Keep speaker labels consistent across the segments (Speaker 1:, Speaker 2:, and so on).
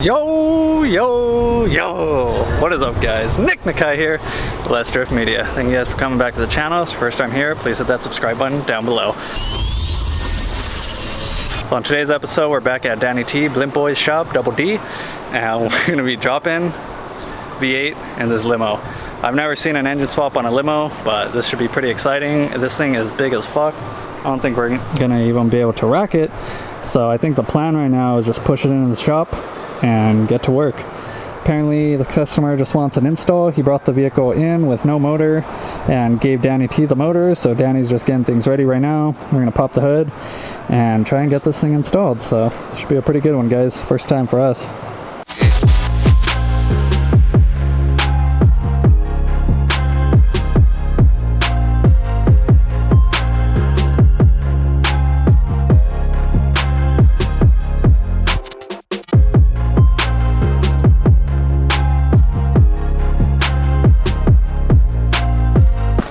Speaker 1: Yo, what is up guys? Nick Nakai here, Let's Drift Media. Thank you guys for coming back to the channel. It's your first time here, please hit that subscribe button down below. So on today's episode, we're back at Danny T, Blimp Boys shop, Double D, and we're gonna be dropping V8 in this limo. I've never seen an engine swap on a limo, but this should be pretty exciting. This thing is big as fuck. I don't think we're gonna even be able to rack it. So I think the plan right now is just push it into the shop and get to work. Apparently the customer just wants an install. He brought the vehicle in with no motor and gave Danny T the motor, so Danny's just getting things ready right now. We're gonna pop the hood and try and get this thing installed, so it should be a pretty good one guys. First time for us.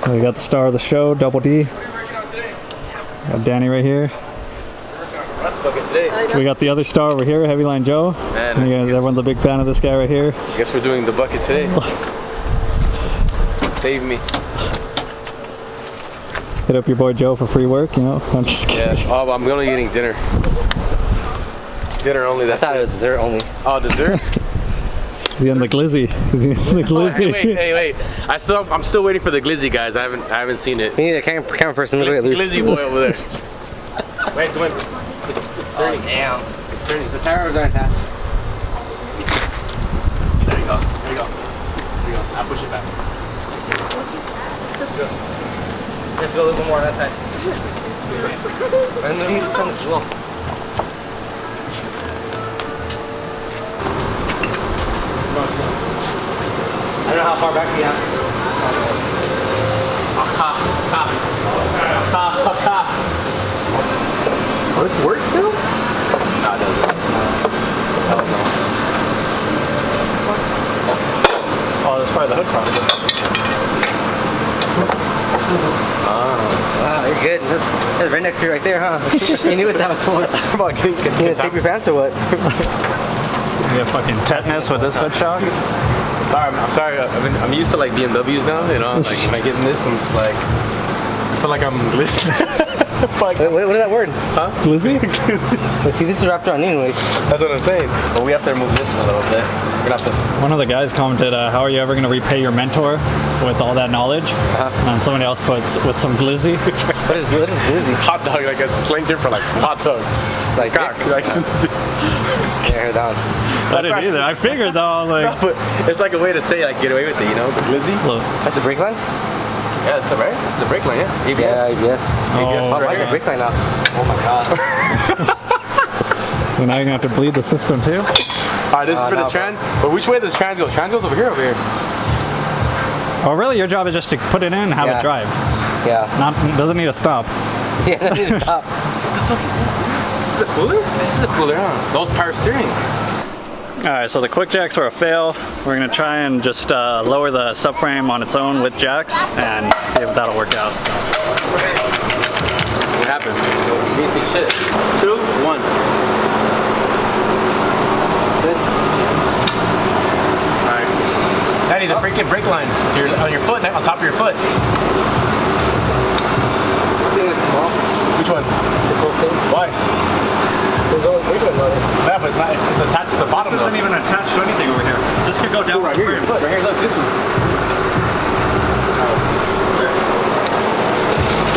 Speaker 1: We got the star of the show, Double D. Got Danny right here. We got the other star over here, Heavyline Joe.
Speaker 2: Man,
Speaker 1: everyone's a big fan of this guy right here.
Speaker 2: I guess we're doing the bucket today. Save me.
Speaker 1: Hit up your boy Joe for free work, you know? I'm just kidding.
Speaker 2: Yeah. Oh, I'm only eating dinner. Dinner only. That's
Speaker 3: I thought it was dessert only.
Speaker 2: Oh, dessert?
Speaker 1: Is he in the glizzy? Is he in the glizzy?
Speaker 2: Oh, hey, wait. I'm still waiting for the glizzy, guys. I haven't seen it.
Speaker 3: We need a camera person.
Speaker 2: Glizzy boy over there. Wait, come on. It's turning.
Speaker 3: Damn.
Speaker 2: It's turning.
Speaker 3: The tires aren't attached.
Speaker 2: There you go. I'll push it back.
Speaker 3: You have to go a little bit more on that side. And then you come as well. I don't know how far back we have.
Speaker 2: Oh, this works still? No, it doesn't. Oh, no.
Speaker 1: Oh, that's probably the hood problem.
Speaker 3: Wow, you're good. That's redneck crew right there, huh? You knew what that was for.
Speaker 2: About
Speaker 3: You gonna take your pants or what?
Speaker 1: You have fucking tetanus with this hood shock?
Speaker 2: I'm sorry. I'm used to like BMWs now, you know. Like when I get in this, I'm just like, I feel like I'm glitched.
Speaker 3: What is that word?
Speaker 2: Huh?
Speaker 1: Glizzy?
Speaker 3: But see, this is wrapped around anyways.
Speaker 2: That's what I'm saying. But we have to remove this a little bit. We're gonna have to.
Speaker 1: One of the guys commented, how are you ever going to repay your mentor with all that knowledge? And somebody else puts, with some glizzy.
Speaker 3: What is glizzy?
Speaker 2: Hot dog, like it's a slang term for like some hot dog.
Speaker 3: It's like
Speaker 2: Cock. Like some.
Speaker 3: Yeah, down.
Speaker 1: I didn't either. I figured though, like.
Speaker 2: No, but it's like a way to say like get away with it, you know? The glizzy.
Speaker 1: Look.
Speaker 3: That's the brake line?
Speaker 2: Yeah, it's the right. This is the brake line, yeah. ABS.
Speaker 3: Yeah, ABS.
Speaker 2: ABS.
Speaker 1: Oh,
Speaker 3: Oh, why is the brake line out? Oh my god.
Speaker 1: So now you're gonna have to bleed the system too?
Speaker 2: Alright, this is for the trans. But which way does trans go? Trans goes over here, over here.
Speaker 1: Oh really? Your job is just to put it in and have it drive.
Speaker 3: Yeah.
Speaker 1: Doesn't need to stop.
Speaker 3: Yeah, that needs to stop.
Speaker 2: What the fuck is this? This is a cooler? This is a cooler, huh? Those power steering.
Speaker 1: Alright, so the quick jacks were a fail. We're gonna try and just lower the subframe on its own with jacks and see if that'll work out. So.
Speaker 2: What happens? Easy shit. 2, 1. Good. Alright. Daddy, the freaking brake line. On your foot, on top of your foot.
Speaker 3: This thing is small.
Speaker 2: Which one?
Speaker 3: This whole thing.
Speaker 2: Why?
Speaker 3: There's always brake line on it.
Speaker 2: Yeah, but it's attached to the bottom.
Speaker 1: This isn't even attached to anything over here. This could go down
Speaker 2: right here, your foot. Right here, look, this one.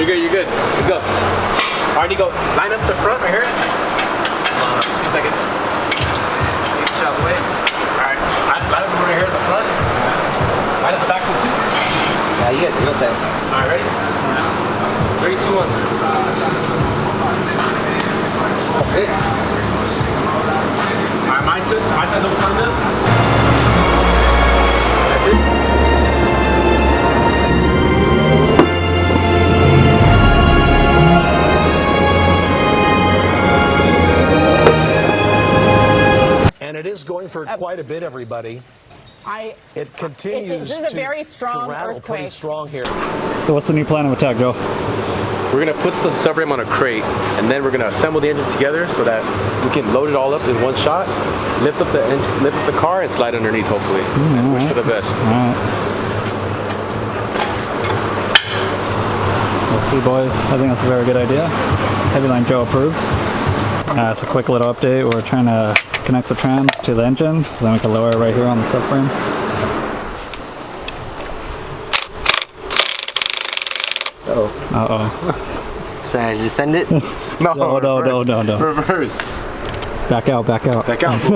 Speaker 2: You're good, you're good. Let's go. Alright, Nico, line up the front right here. Hold on, 2 seconds. Get the shot away. Alright, line up right here at the front. Line up the back one too.
Speaker 3: Yeah, you got that.
Speaker 2: Alright, ready? 3, 2, 1.
Speaker 3: That's it.
Speaker 2: Alright, my side's over front of it. That's it.
Speaker 4: And it is going for quite a bit, everybody. It continues
Speaker 5: this is a very strong
Speaker 4: to rattle
Speaker 5: earthquake.
Speaker 4: pretty strong here.
Speaker 1: So what's the new plan of attack, Joe?
Speaker 2: we're gonna put the subframe on a crate, and then we're gonna assemble the engine together so that we can load it all up in one shot, lift up the car, and slide underneath. Hopefully, and wish for the best.
Speaker 1: All right. Let's see, boys. I think that's a very good idea. Heavyline Joe approves. It's a quick little update. We're trying to connect the trans to the engine, then we can lower it right here on the subframe. Uh-oh.
Speaker 3: So I just send it?
Speaker 2: No,
Speaker 1: No.
Speaker 2: Reverse.
Speaker 1: Back out.
Speaker 2: Back out. Back out.
Speaker 3: I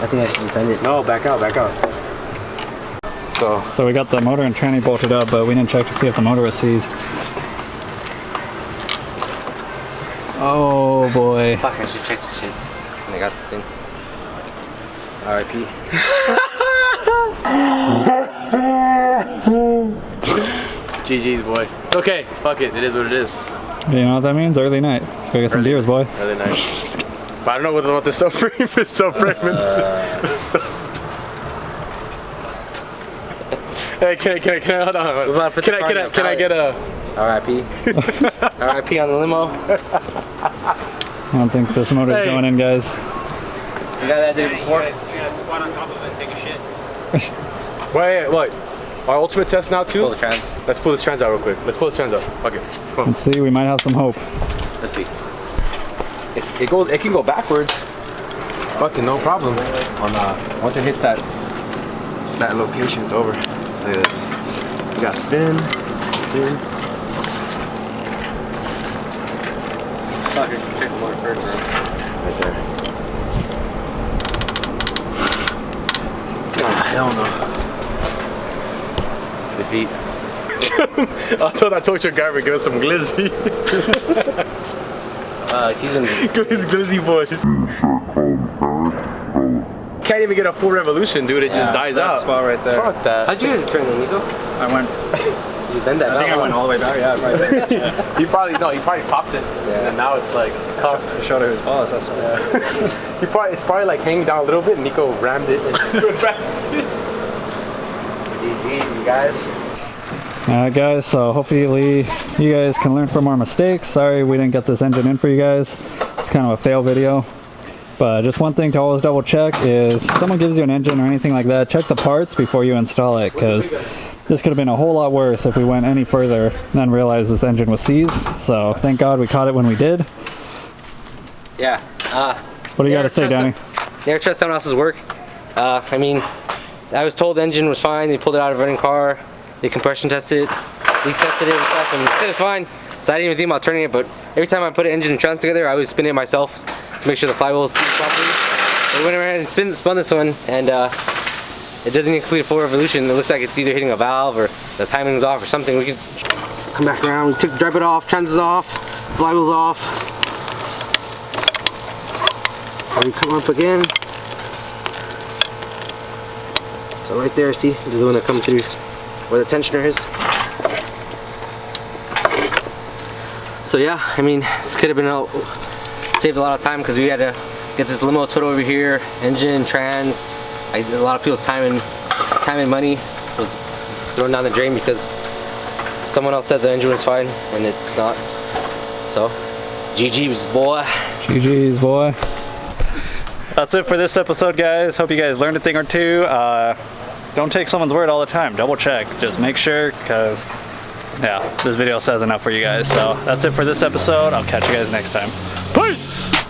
Speaker 3: think I should just send it.
Speaker 2: No, back out. So
Speaker 1: we got the motor and tranny bolted up, but we didn't check to see if the motor was seized. Oh boy.
Speaker 3: Fuck, I should check this shit. And I got this thing. R.I.P.
Speaker 2: GG's, boy. It's okay. Fuck it. It is what it is.
Speaker 1: You know what that means? Early night. Let's go get some beers, boy.
Speaker 2: Really nice. But I don't know whether what the subframe is. Hey, can I hold on? Can I get a
Speaker 3: R.I.P. R.I.P. on the limo.
Speaker 1: I don't think this motor's going in, guys.
Speaker 3: You got that day before?
Speaker 2: You gotta squat on top of it and take a shit. Wait, look. Our ultimate test now too?
Speaker 3: Pull the trans.
Speaker 2: Let's pull this trans out real quick. Let's pull this trans out. Okay. Come on.
Speaker 1: Let's see, we might have some hope.
Speaker 2: Let's see. It can go backwards. Fucking no problem. Once it hits that location, it's over. Look at this. We got spin.
Speaker 3: Fuck, I should check the motor first, man.
Speaker 2: Right there. Oh, hell no. Defeat. I told your guy we're give us some glizzy.
Speaker 3: He's in.
Speaker 2: Glizzy boys. Can't even get a full revolution, dude. It just dies
Speaker 1: that
Speaker 2: out.
Speaker 1: spot right there.
Speaker 2: Fuck that.
Speaker 3: How'd you get it turned in, Nico?
Speaker 1: I went.
Speaker 3: You bend that.
Speaker 1: I think I went all the way back. Yeah, right.
Speaker 2: He probably popped it.
Speaker 3: Yeah.
Speaker 2: And now it's like cocked.
Speaker 1: Showed it was boss. That's what.
Speaker 2: It's probably like hanging down a little bit. Nico rammed it and went past it.
Speaker 3: GG, you guys.
Speaker 1: Alright, guys. So hopefully you guys can learn from our mistakes. Sorry we didn't get this engine in for you guys. It's kind of a fail video. But just one thing to always double check is if someone gives you an engine or anything like that, check the parts before you install it, because this could have been a whole lot worse if we went any further and then realized this engine was seized. So thank God we caught it when we did.
Speaker 3: Yeah.
Speaker 1: What do you got to say, Danny?
Speaker 3: Never trust someone else's work. I mean, I was told the engine was fine. They pulled it out of a running car. They compression tested it. We tested it and stuff, and it was fine. So I didn't even think about turning it, but every time I put an engine and trans together, I always spin it myself to make sure the flywheel is properly. So we went around and spun this one, and it doesn't include a full revolution. It looks like it's either hitting a valve or the timing's off or something. We could come back around. We took the drive it off, trans is off, flywheel's off. And we come up again. So right there, see, this is the one that comes through where the tensioner is. So yeah, I mean, this could have been saved a lot of time because we had to get this limo towed over here, engine, trans. A lot of people's time and money was thrown down the drain because someone else said the engine was fine and it's not. So, GG's, boy.
Speaker 1: GG's, boy. That's it for this episode, guys. Hope you guys learned a thing or two. Don't take someone's word all the time. Double check. Just make sure, because yeah, this video says enough for you guys. So that's it for this episode. I'll catch you guys next time. Peace!